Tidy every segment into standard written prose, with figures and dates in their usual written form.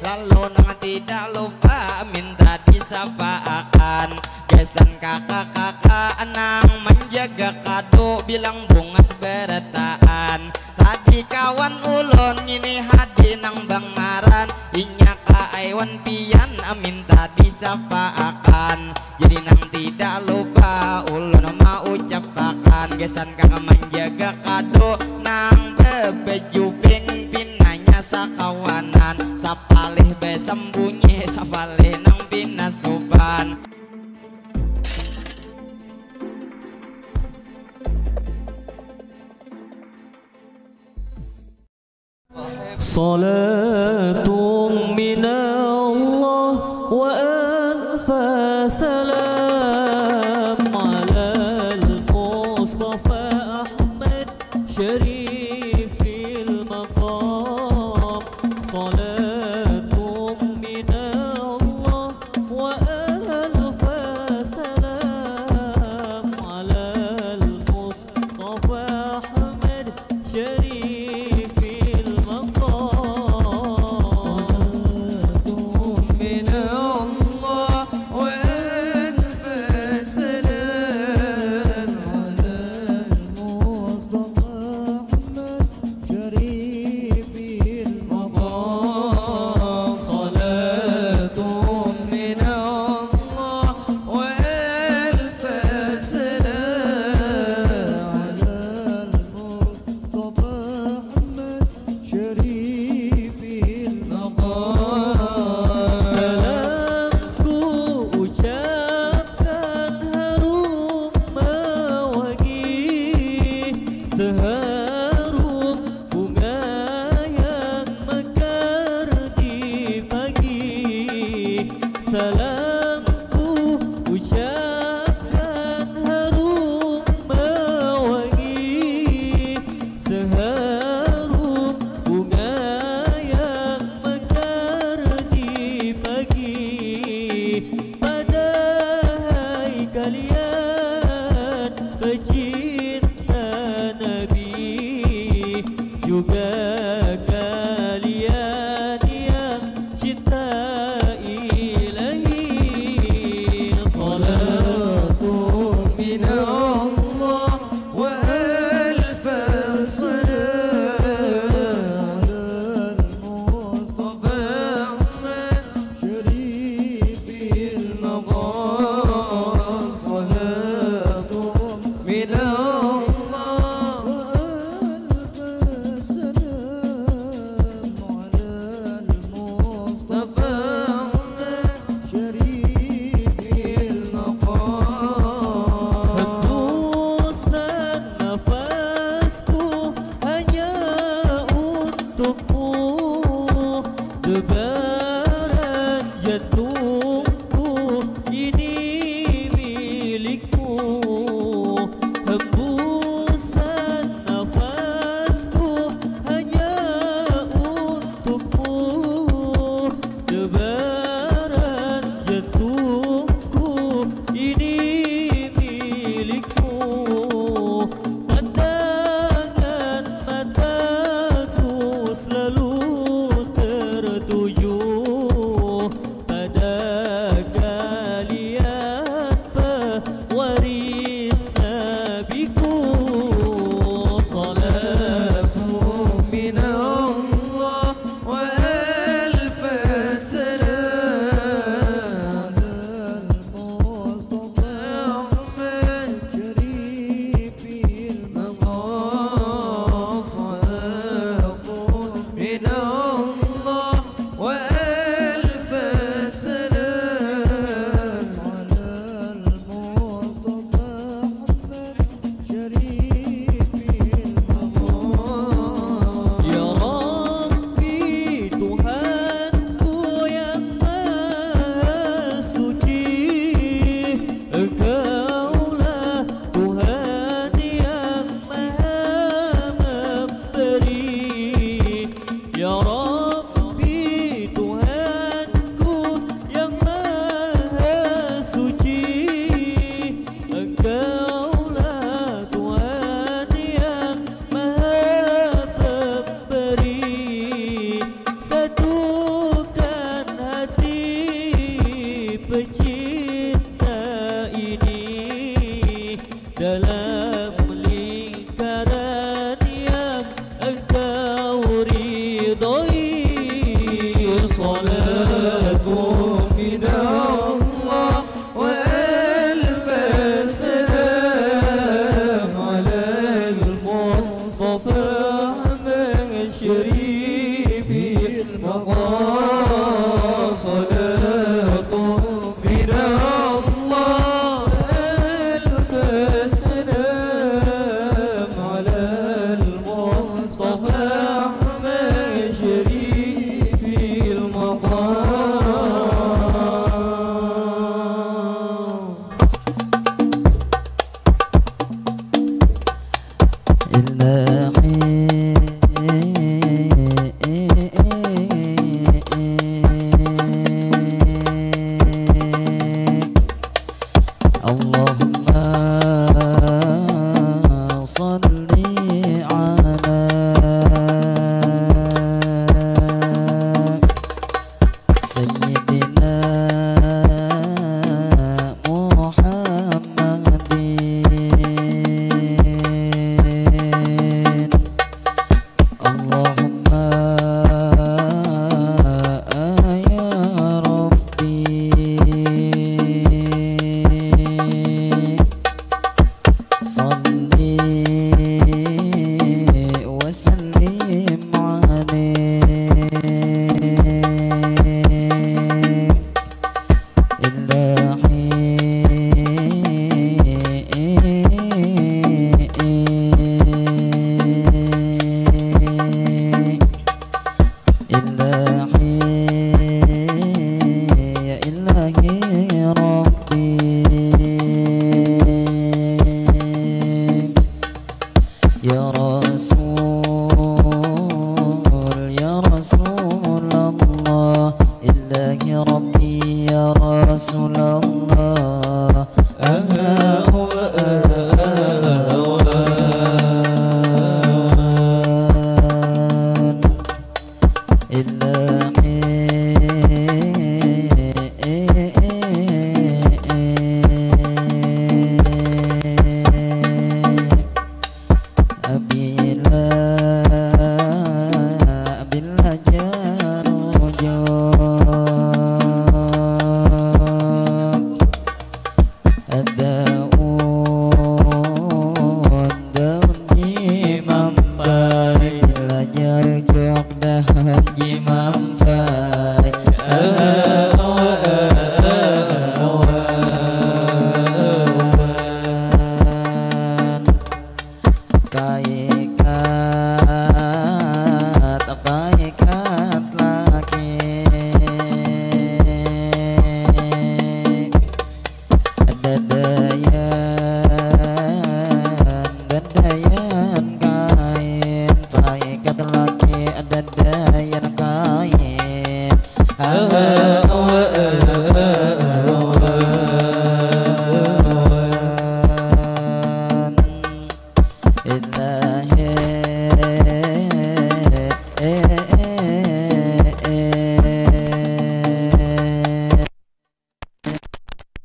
lalu nang tidak lupa minta disapaakan. Gesan kakak-kakak nang menjaga kado bilang bunga seberataan. Tadi kawan ulun ini hadi nang bangaran, inya ka aiwan pian minta disapaakan. Jadi nang tidak lupa ulun mau ucapakan. Gesan kakak menjaga kado nang bebeju pinanya sakawanan, sapalih besembunyi sapalih nang pinasuban. Salatun minallah wa alfa salam ala al-Mustafa Ahmad Syarifil maqam. Salatun minallah wa alfa salam ala al-Mustafa Ahmad Syarifil maqam. Seharum bunga yang mekar di pagi, salamku ucapkan harum mewangi. Seharum bunga yang mekar di pagi, padahal kalian pecinta Nabi, juga kalian yang cinta ilahi. Salatun minallah wa alfa salam ala al-Mustafa Ahmad Syarifil maqam. Salatun minallah debaran jantungku ini milikmu. Hembusan nafasku hanya untukmu. Debaran jantungku ini milikmu. Pandangan mataku selalu tertuju pada pecinta ini dalam lingkaran yang engkau ridhoi. Salatu minallah wa alf salam ala al-Mustafa syarifil maqam. Salatu minallah alf salam ala al-Mustafa syarifil maqam. Allahumma salli ala Sayyidina Muhammadin. Allahumma ya Rabbi salli wa sallim ya ilahi Rabbi. Ya Rasulullah, ilahi Rabbi ya Rasulullah. Bila jarujak daun jimam baik. Bila jarujak daun jimam baik. Baikat laki dadayan kain. Baikat laki dadayan kain.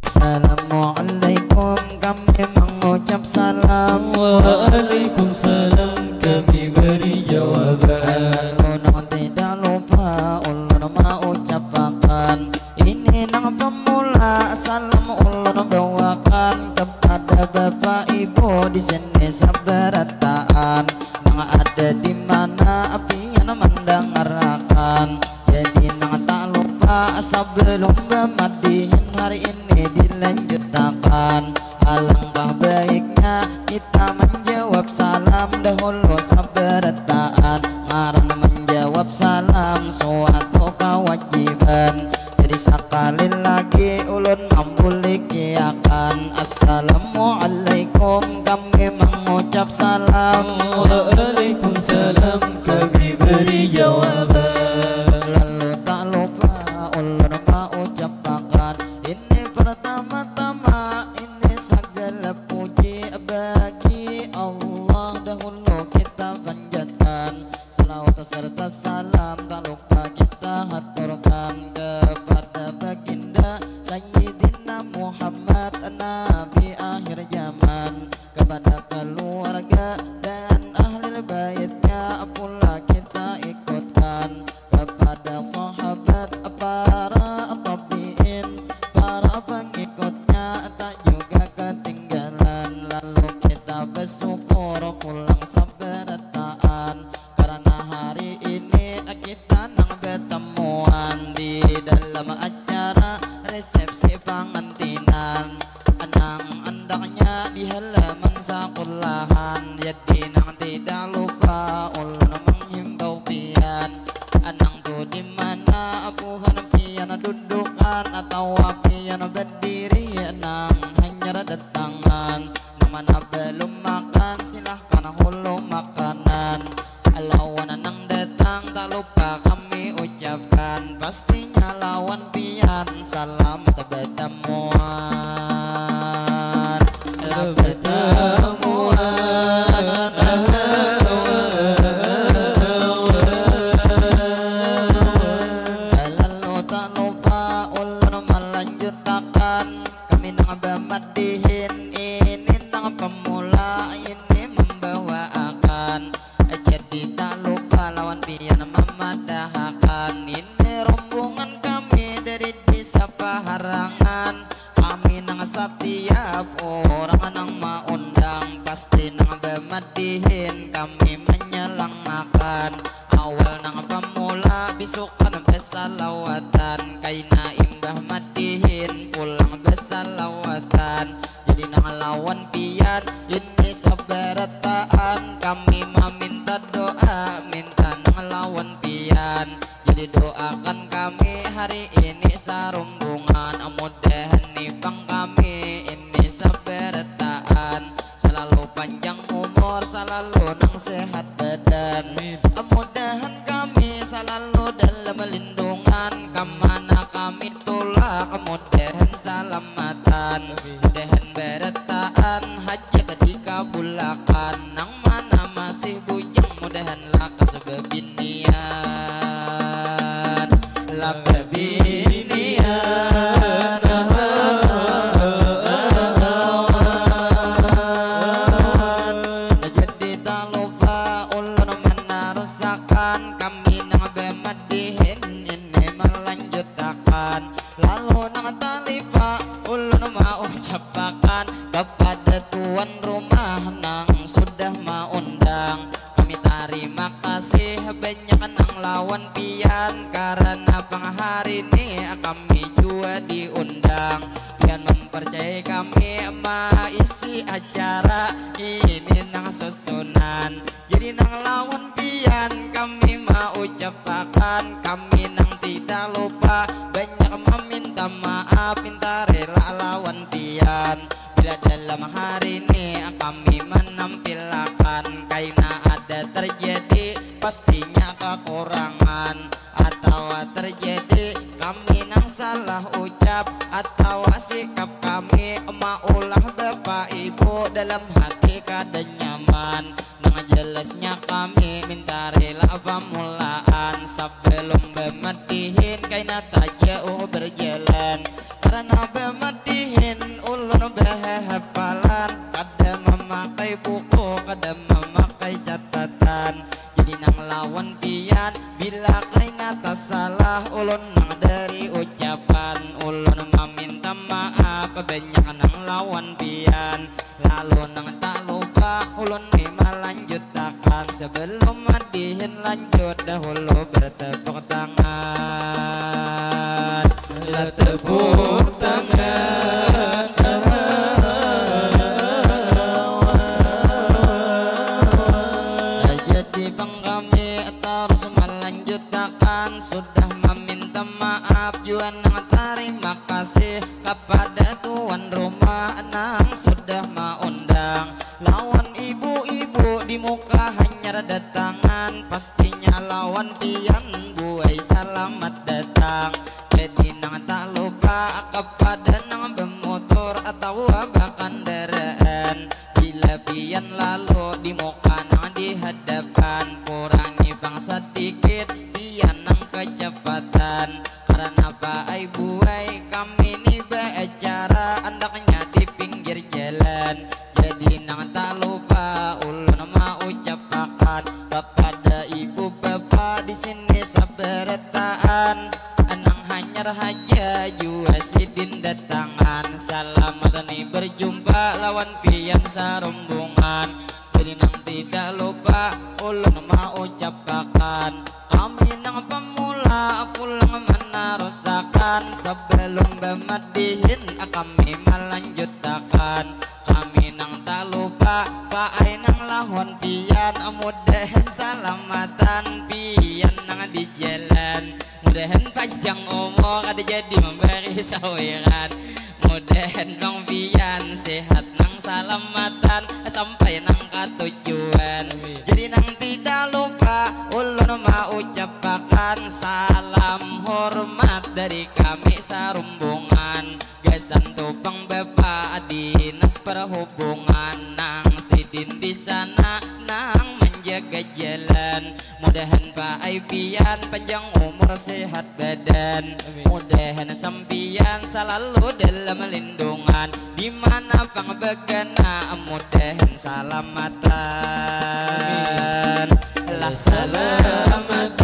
Assalamualaikum, kami mengucap salam. Waalaikumsalam, kami beri jawaban. Ulun tidak lupa, ulun mau ucapkan. Ini nang pemula, salam ulun bawakan kepada bapak ibu di sini sabarataan. Nang ada di mana api yang mendengarkan. Jadi nang tak lupa sebelum bermadihin hari ini dilanjutkan. Alangkah baiknya kita menjawab salam dahulu sabarataan. Ngaran menjawab salam suatu kewajiban. Jadi sekali lagi ulun membulikiakan. Assalamualaikum, kami mengucap salam. Waalaikumsalam, kami beri jawaban. Lalu tak lupa ulun mau ucapkan. Ini pertama-tama, ini segala puji bagi Allah dahulu. dalam acara resepsi pengantinan. Anang andaknya di halaman sekolahan, jadi nang tidak lupa ulun menghimbau pian. Anang tuh di mana abuhan pian dudukan atau pian berdiri, anang hanya ada tangan. Nang mana belum makan silahkan hulu makanan. Lawan anang datang tak lupa kami ucapkan, pastinya lawan pian selamat bertemuan. Lalu tak lupa ulun melanjutkan, kami nang bemadihin ini nang pemula ini membawa akan. Jadi tak lupa lawan pian memadahkan, ini rombongan kami dari desa Paharangan. Kami nang setiap orang nang maundang, pasti nang bemadihin kami menyelang makan. Awal nang pemula bisukan besalawatan, kaina imbah madihin pulang besalawatan. Jadi nang lawan pian ini sabarataan, kami meminta doa minta nang lawan pian. Jadi doakan kami hari ini sarumbungan, mudahan nipang kami ini sabarataan, selalu panjang umur selalu nang sehat badan. Mudahan kami selalu dalam lindungan, kemana kami tolak mudahan salamatan. Mudahan berataan hajat dikabulakan, nang mana masih bujang mudahan lakas bebinian. La bebinian jadi tak lupa ulun menarusakan, kami nang bemadihin ini melanjutkan. Lalu nang talipa ulun mau ucapakan kepada tuan rumah nang sudah maundang. Kami terima kasih banyak nang lawan pian, karena pang hari ini kami juga diundang. Pian mempercayai kami isi acara ini nang susunan. Jadi nang lawan pian kami mau ucapakan, kami nang tidak lupa banyak meminta maaf, minta rela lawan pian. Bila dalam hari ini kami menampilkan, kaina ada terjadi pastinya kekurangan, atau terjadi kami nang salah ucap, atau sikap kami maulah bapak ibu dalam hati kada nyaman. Nang jelasnya kami minta rela pemulaan, sebelum bemadihin kaina tak jauh berjalan. Karena bemadihin ulun berhafalan, kada memakai buku kada memakai catatan. Jadi nang lawan pian bila kaina tak salah ulun nang dari ucapan, ulun meminta maaf banyak nang lawan pian. Lalu nang tak lupa ulun melanjutkan, sebelum madihin lanjut dahulu bertepuk tangan. La tepuk tangan. Jadi bang kami terus melanjutkan, sudah meminta maaf juga nang terima kasih kepada tuan rumah nang sudah maundang. Lawan ibu-ibu di muka hanya ada tangan, pastinya lawan pian buai selamat datang. Jadi nang tak lupa kepada nang bermotor atau bahkan kendaraan, bila pian lalu di muka nang di hadapan, kurangi bang sedikit pian nang kecepatan. Karena pak ibu kami ni beracara andaknya di pinggir jalan. Jadi nang tak lupa ulun mau ucapakan kepada ibu bapak di sini sabarataan, anang hanyar haja jua sidin datangan. Selamat nih berjumpa lawan pian sarumbungan. Jadi nang tidak lupa ulun mau ucapakan, kami nang pemula pulang menarusak perpisahan sebelum bermedihin kami melanjutkan. Kami nang tak lupa paai nang lahon pian, mudahan salamatan pian nang di jalan. Mudahan panjang umur ada jadi memberi sawiran. Mudahan bang pian sehat nang salamatan sampai nang katujuan. Jadi nang tidak lupa ulun mau ucapkan salam hormat dari kami sarumbungan. Gesan tupang bapak dinas perhubungan nang sidin di sana nang menjaga jalan. Mudahan Pak Aipian panjang umur sehat badan. Mudahan sampian selalu dalam lindungan dimana pang begana. Mudahan salamatan lah salamatan.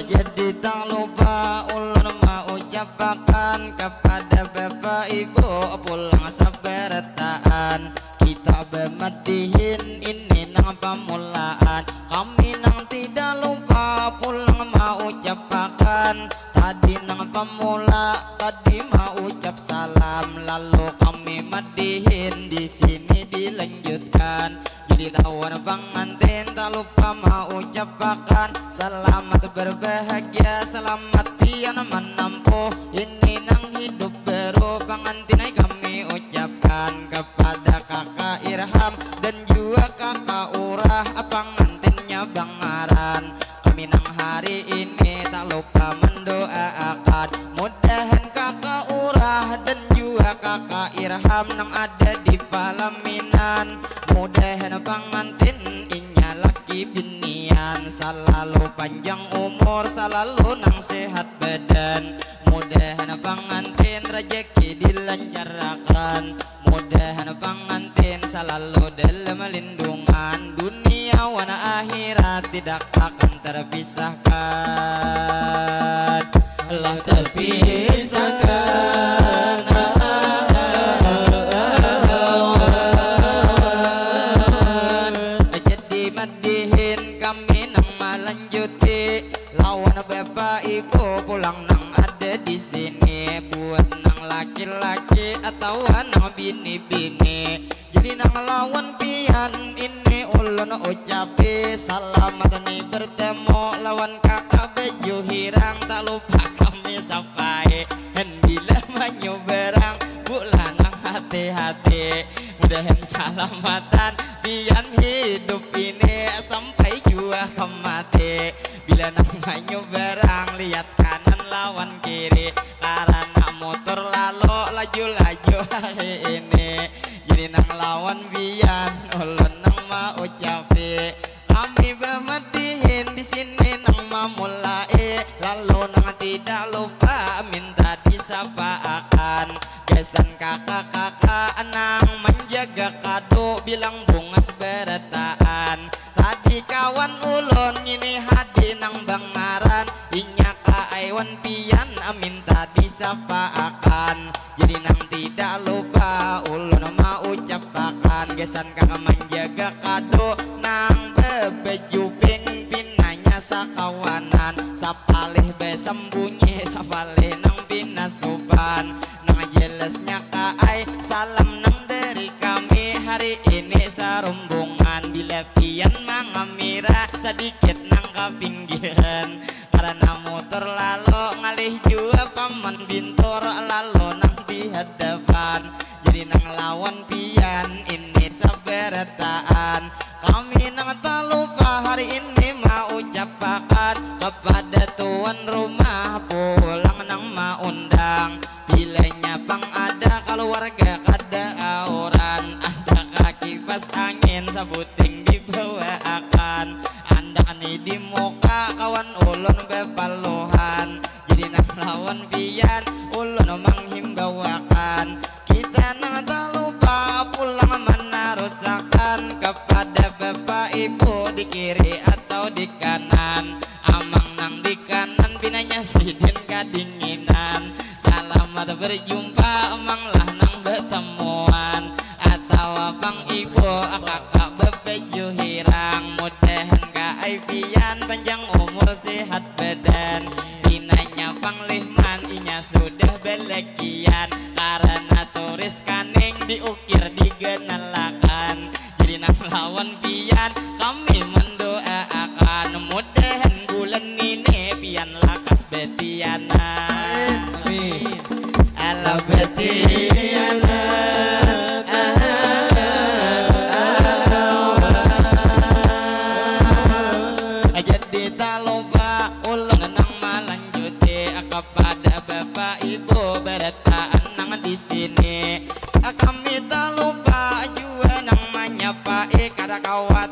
Jadi tak lupa ulun mau ucapkan kepada bapak ibu pulang sabartaan. Kita bermedihin ini nang pamulaan. Kami nang tidak lupa pulang mau ucapkan. Tadi nang pamula tadi mau ucap salam, lalu kami medihin di sini dilanjutkan. Jadi lawan pengantin tak lupa mau ucapkan selamat berbahagia, selamat pian menempuh ini nang hidup baru. Pengantin kami ucapkan kepada kakak Irham dan juga kakak Urah, pengantinnya Bang Aran. Kami nang hari ini tak lupa mendoakan mudahan kakak Urah dan juga kakak Irham nang ada di Palaminan. Mudahan pengantin inya laki binian selalu panjang umur, selalu nang sehat badan. Mudahan pengantin rezeki dilancarkan. Mudahan pengantin selalu dalam lindungan dunia wana akhirat tidak akan terpisahkan. Lah terpisahkan. Jadi medihin kami nang melanjuti lawan bapak ibu pulang nang ada di sini buat nang laki-laki atau nang bini-bini. Jadi nang lawan pian ini ulun ucapi selamat nih bertemu lawan kakak baju hirang. Tak lupa kami sampai dan bila menyoberang bulan nang hati-hati. Mudahan salamatan pian hidup ini sampai jua kemati. Bila nang menyoberang lihat kanan lawan kiri karena motor lalu laju-laju hari ini. Jadi nang lawan pian ulun nang mau ucapi kami bermedihin di sini nang memulai, lalu nang tidak lupa minta disapaakan. Gesan kakak-kakak nang menjaga kado bilang bunga seberataan. Tadi kawan ulun ini hadi nang Bangaran inya ka aiwan pian minta disapaakan. Jadi nang tidak lupa ulun mau ucapakan gesan kakak menjaga kado nang bebeju pinanya sakawanan. Sapalih besembunyi sapalih nang pinasupan. Nang jelasnya kaai salam nang dari kami hari ini sarumbungan. Bila pian mangamira sedikit nang kapinggiran karena motor lalu ngalih jua paman bintur lalu nang di hadapan. Jadi nang lawan pian ini saberataan. Kami nang tak lupa hari ini mau ucapkan kepada tuan rumah pulang nang maundang. Bilanya pang ada keluarga kada auran, ada kaki pas angin sabuting dibawa akan. Anda ni di muka kawan ulun bepaluhan. Jadi nang lawan pian ulun menghimbawakan kita nang tak lupa pulang menarusakan kepada bapak ibu di kiri atau di kanan. Amang nang di kanan pinanya sidin kadinginan. Selamat berjumpa emang lah nang bertemuan atau abang ibu kakak bebeju hirang. Mudah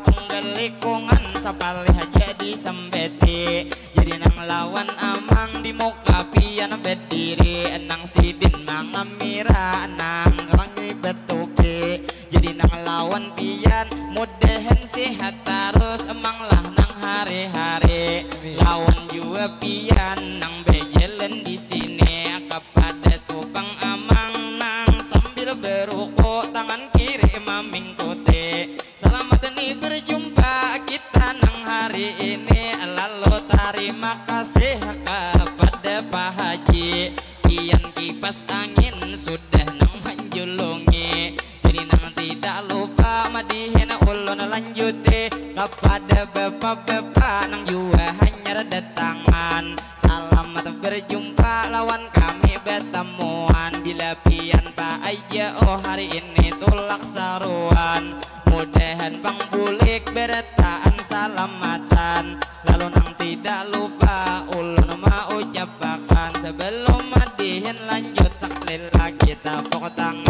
tunggal likungan sapalih jadi sembeti jadi nang lawan amang di muka pian berdiri nang sidin mangamira nang rangi betuki jadi nang lawan pian mudahan sehat terus emang lah nang hari-hari lawan juga pian nang bejelen di sini kepada tukang amang nang sambil beruku tangan kiri mamingkuti selamat nih berjumpa kita nang hari ini lalu terima kasih kepada Pak Haji pian kipas angin sudah nang menjulungi jadi nang tidak lupa madihin ulun lanjuti kepada bapak-bapak nang juga hanya datangan selamat berjumpa lawan kami bertemuan bila pian Pak aja oh hari ini tulak saruan mudahan bang bulik beretaan salamatan lalu nang tidak lupa ulun mau ucapkan sebelum madihin lanjut saklil lagi tepuk tangan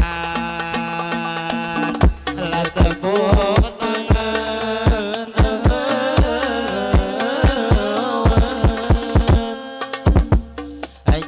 lah tepuk tangan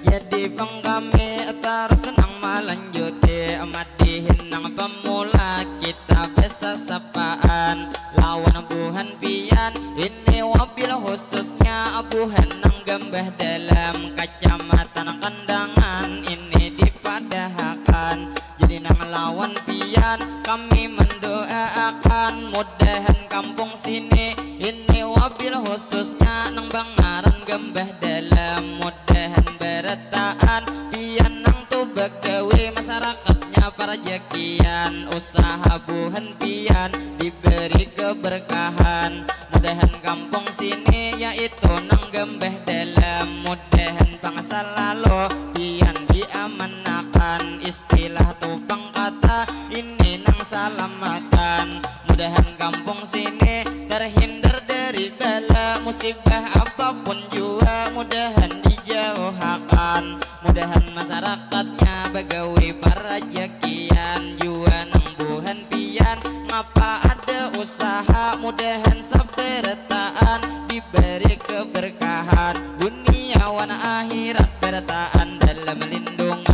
jadi bang kami terus nang melanjuti madihin nang pemula kita bisa sapaan lawan buhan pian ini wabil khususnya buhan nang gembah dalam kacamatan kandangan ini dipadahakan jadi nang lawan pian kami mendoakan mudahan kampung sini ini wabil khususnya nang bangaran gembah dalam mudahan beretaan pian nang tu begawe masyarakatnya para jakian usaha buhan pian diberi keberkahan mudahan kampung sini yaitu nang gembah dalam mudahan bangsa lalu pian diamanakan istilah tupang kata ini nang salamatan mudahan kampung sini terhindar dari bala musibah apapun jua mudahan dijauhkan mudahan masyarakatnya begawe para jakian jua nang buhan pian ngapa ada usaha mudahan saberetaan diberi keberkahan dunia wan akhirat bertaan dalam lindungan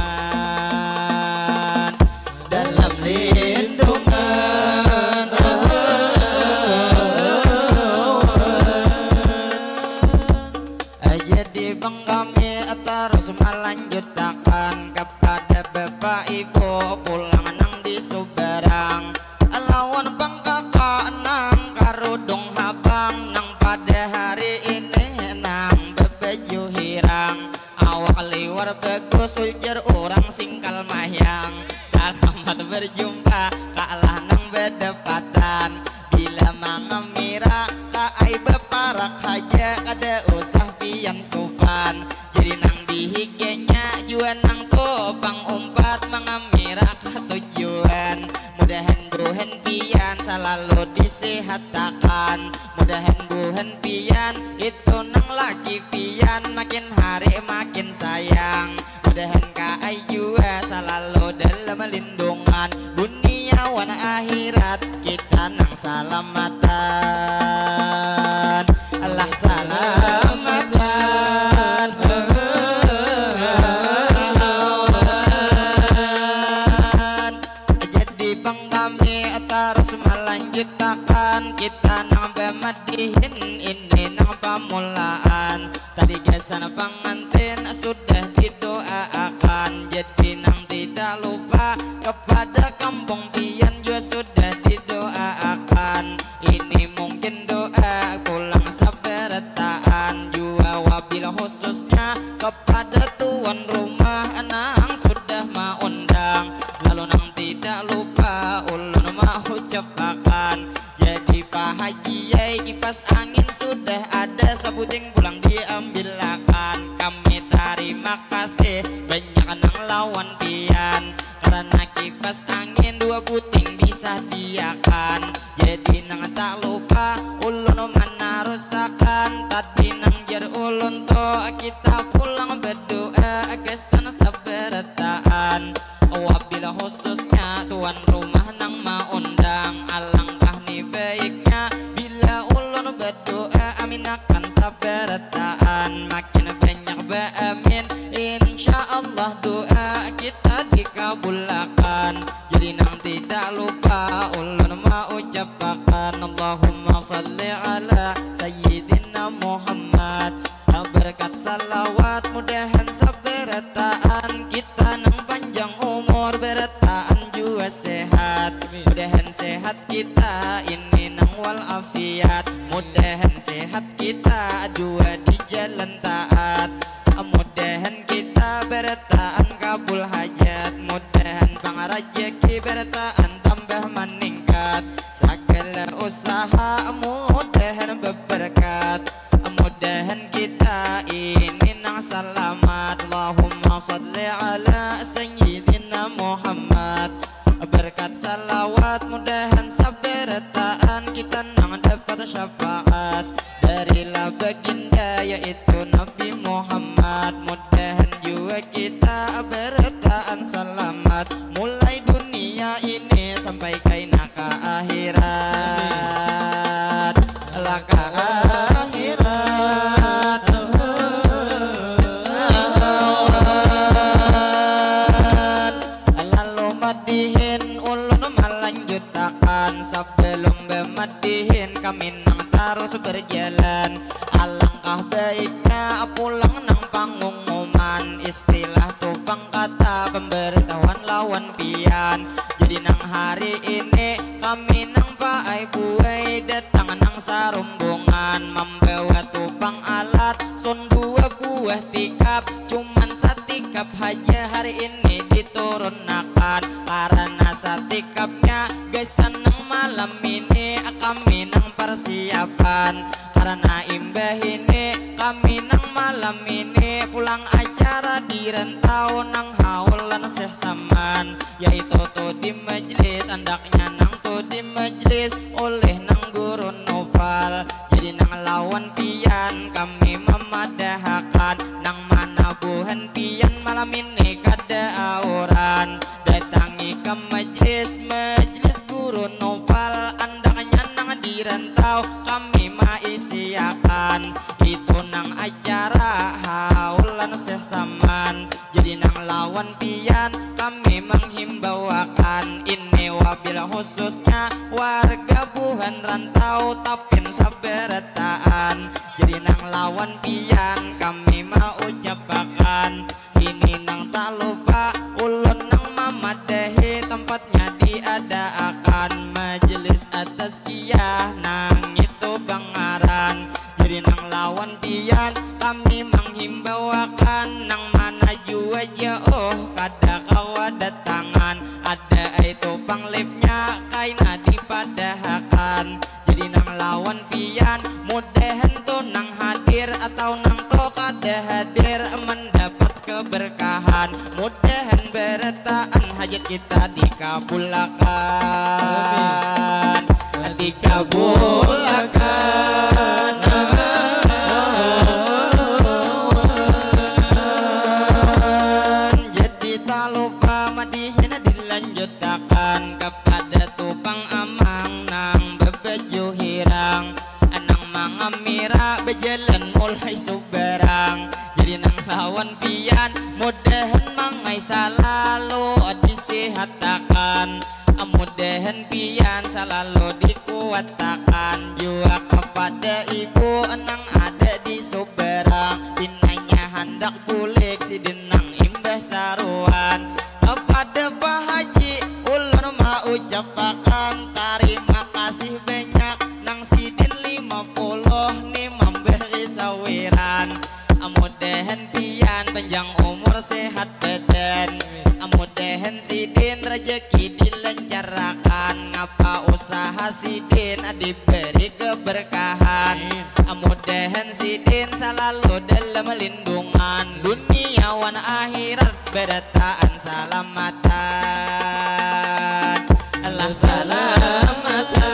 jadi bang kami terus melanjutkan kepada bapak ibu pulang nang di Subarang lawan bang kakak nang karudung habang nang pada hari ini nang bebeju hirang awak liwar bagus ujar orang singkal mayang selamat berjumpa kalah nang berdepatan bila mangamira kaai beparak haja kada usah pian supan jadi nang dihigenya juan nang topang umpat mangamira ketujuan mudahan buhan pian selalu disehatakan mudahan buhan pian itu nang laki pian makin hari makin sayang mudahan kaai jua selalu dalam lindungan dunia wan akhirat kita nang salamatan Allah salamatan jadi bang kami terus melanjutkan kita nang bemadihin ini nang pamulaan tadi gesan pengantin sudah didoakan jadi nang tidak lupa kepada kampung pian juga sudah didoakan ini mungkin doa pulang saberetaan juga wabil khususnya kepada tuan rumah nang sudah mengundang lalu nang tidak lupa ulun mau ucapkan jadi Pak Haji yai kipas angin sudah ada sebuting pulang diambilakan kami terima kasih banyak nang lawan pian karena kipas angin dua puting bisa diakan jadi nang tak lupa ulun mana rusakan tadi nang jar ulun to kita pulang berdoa kesan saberetaan wabila khususnya tuan rumah nang maundang alangkah nih baiknya berdoa amin akan sabartaan, makin banyak beramin insya Allah doa kita dikabulkan. Jadi nang tidak lupa ulun mau ucapkan Allahumma salli ala sayyidina Muhammad. Berkat salawat mudahan sabarataan kita nang panjang umur berataan juga sehat. Mudahan sehat kita ini nang walafiat, mudahan sehat kita dua di jalan taat, mudahan kita berataan kabul hajat, mudahan pangrajeki berataan tambah meningkat, segala usaha mudahan berberkat, mudahan kita ini nang selamat. Allahumma salli ala sayyidina Muhammad. Berkat salawat mudahan sabarataan kita nang dapat syafaat dari baginda yaitu Nabi Muhammad. Mudahan juga kita berataan selamat mulai dunia ini sampai kaina ke akhirat, laka akhirat. Lalu madihin ulun melanjutkan, sebelum bermadihin kami nang terus berjalan. Alangkah baiknya pulang nang pengumuman, istilah tupang kata pemberitahuan lawan pian. Jadi nang hari ini kami nang paai buai datang nang sarumbungan, membawa tupang alat son 2 buah tikap, cuman satikap haja hari ini diturunkan karena satikapnya gesan nang malam ini kami nang persiapan. Karena imbah ini kami nang malam ini pulang acara di rentau nang haulan seh saman, yaitu tuh di majlis andaknya nang tuh di majlis oleh nang guru novel. Jadi nang lawan pian kami memadahkan, nang mana buhan pian malam ini kada auran, datangi ke majlis guru novel andaknya nang di rentau kami maisiakan. Itu nang acara haulan seh saman. Jadi nang lawan pian kami menghimbaukan ini wabil khususnya warga buhan rantau tapin sabarataan. Jadi nang lawan pian kami mau ucapkan ini nang tak lupa ulun nang mamadahi tempatnya diadakan majelis atas kiyah nang itu bangaran. Jadi nang lawan pian kami menghimbaukan nang mana jua jauh kada kawa datangan, ada itu panglipnya kaina dipadahkan. Jadi nang lawan pian mudahan to nang hadir atau nang to kada hadir mendapat keberkahan, mudahan berataan hajat kita dikabulkan, dikabulkan. Jadi tak lupa madihin dilanjutkan kepada tupang amang nang bebeju hirang, nang mangamira berjalan mulai suberang. Jadi nang lawan pian mudahan mangai selalu disehatakan, mudahan pian selalu dikuatakan juga kepada ibu nang ada di Suberang. Binanya hendak bulik si denang imbah saruan, kepada Pak Haji ulun mau ucapkan terima kasih banyak nang sidin 50 nih memberi sawiran. Mudahan pian panjang umur sehat badan, mudahan sidin rezeki dilancarkan, ngapa usaha sidin diberi keberkahan, mudahan sidin selalu dalam lindungan dunia wan akhirat berataan salamatan, Allah salamatan.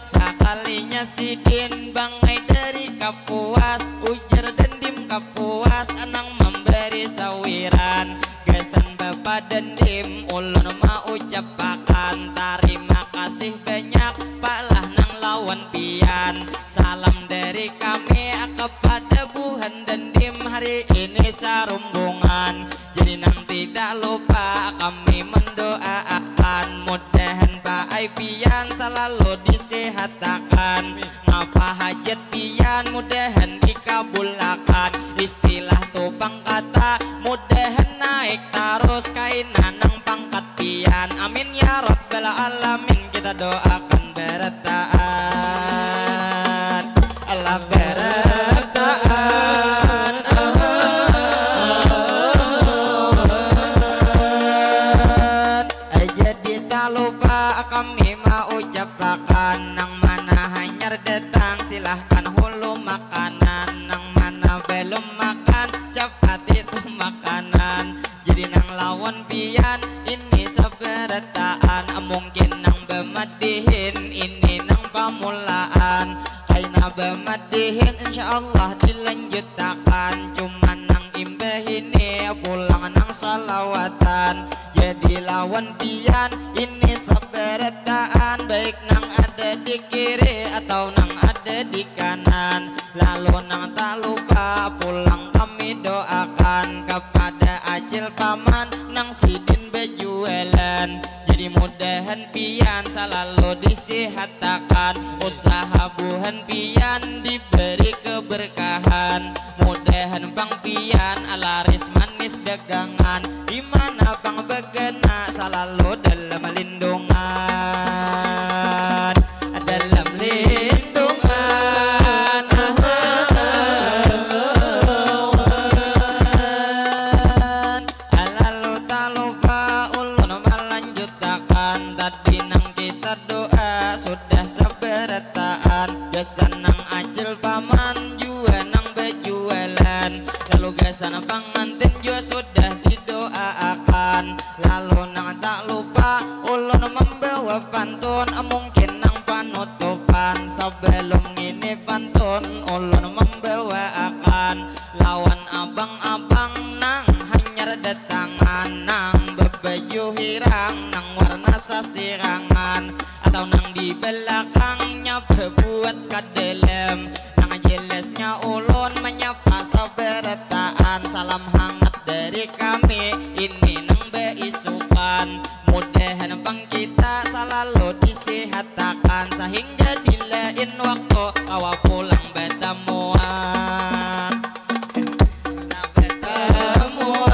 Sekalinya sidin bangai dari Kapuas, ujar dendim Kapuas anang memberi sawiran, gesan bapak dendim Karim ulun mau ucapakan terima kasih banyak palah nang lawan pian. Salam dari kami kepada Buhan dan Dim hari ini sarumbungan. Jadi nang tidak lupa kami mendoakan mudahan Pak Aipian selalu disehatkan. Ngapa hajat pian mudahan dikabulakan. Istilah tupang kata mudahan naik terus kainan nang pangkat pian. Amin ya rabbal alamin. Kita doakan berataan Allah berataan. Jadi tak lupa kami mau ucapakan nang mana hanyar datang silahkan hulu makanan. Nang mana belum makan cepat itu makanan. Jadi nang lawan pian ini seberataan. Mungkin nang bemadihin ini nang pamulaan. Kaina bemadihin insyaallah dilanjutakan. Cuman nang imbah ini pulang nang salawatan. Jadi lawan pian ini seberataan. Baik nang ada di kiri atau nang ada di kanan. Lalu nang tak lupa pulang kami doakan kepada acil paman nang sidin bejualan. Jadi mudahan pian selalu disehatkan. Usaha buhan pian diberi keberkahan. Mudahan bang pian alaris manis dagangan. Dimana bang begena selalu dalam lindungan. Dalam lindungan. Lalu tak lupa ulun melanjutkan. Tadi nang kita doa sudah seberataan. Gasan nang acil paman juga nang bejualan. Lalu gasan pengantin juga sudah didoakan. Lalu nang tak lupa ulun membawa pantun. Mungkin nang panutupan sebelum ini pantun ulun membawakan. Lawan abang-abang nang hanyar datangan. Nang bebaju hirang nang warna sasirangan. Atau nang di belakangnya berbuat kadelem. Nang jelasnya ulun menyapa seberataan. Salam hangat dari kami ini nang beisukan. Mudahan bang kita selalu disehatkan. Sehingga di lain waktu kawa pulang bertemuan. Nah bertemuan.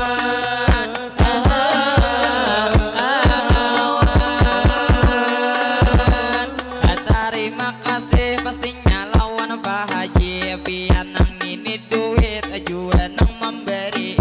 Terima kasih pastinya lawan Pak Haji. Pian nang ini duit juga nang memberi.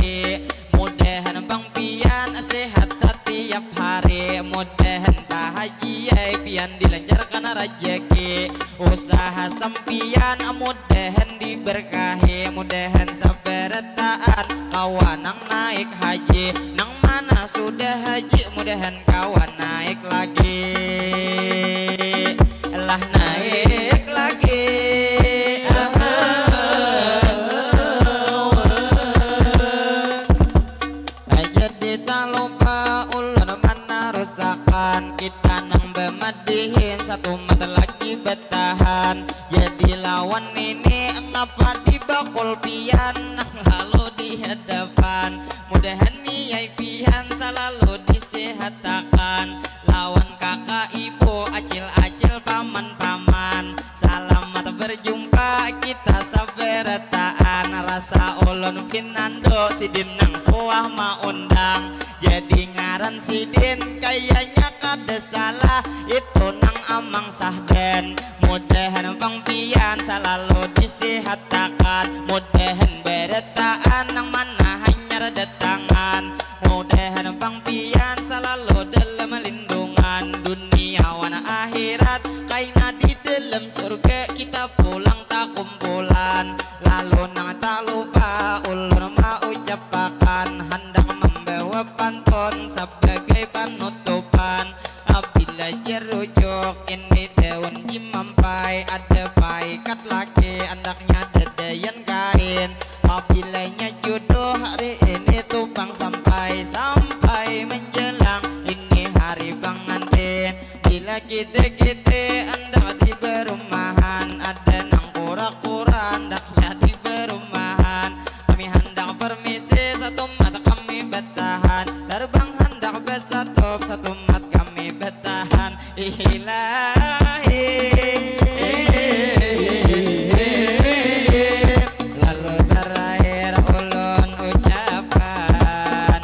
Mudahan bang pian sehat setiap hari. Mudahan Pak Haji pian dilancarkan rezeki. Usaha sampian mudahan diberkahi. Mudahan saberataan kawan nang naik haji. Nang mana sudah haji mudahan kawan naik lagi. Lah naik lagi. Jadi tak lupa ulun mana rusakan. Kita nang bemadihin satu mata lagi bertahan. Jadi lawan ini ngapa di bakul pian nang lalu di hadapan. Mudahan niai pian selalu disehatkan. Lawan kakak ibu acil-acil paman-paman. Selamat berjumpa kita saberataan. Rasa ulun pinando sidin nang suah maundang. Jadi ngaran sidin kayaknya kada salah. Itu nang amang sahden. Mudahan bang pian selalu disehatkan. Mudahan berataan nang mana hanyar datangan. Mudahan bang pian selalu dalam lindungan. Dunia wana akhirat kaina di dalam surga. Kita pulang tak kumpulan. Lalu nang tak lupa ulun mau ucapakan. Hendak membawa pantun sebagai panutupan. Apabila jerujuk ini daun jimampai. Ada paikat laki andaknya dedayan kain. Apabila jodoh hari ini tupang sampai menjelang Kite-kite hendak di perumahan, ada nang kura-kura hendaknya di perumahan. Kami hendak permisi, satu mat kami bertahan. Terbang hendak bersatu, satu mat kami bertahan. Ilahi, lalu terakhir ulun ucapan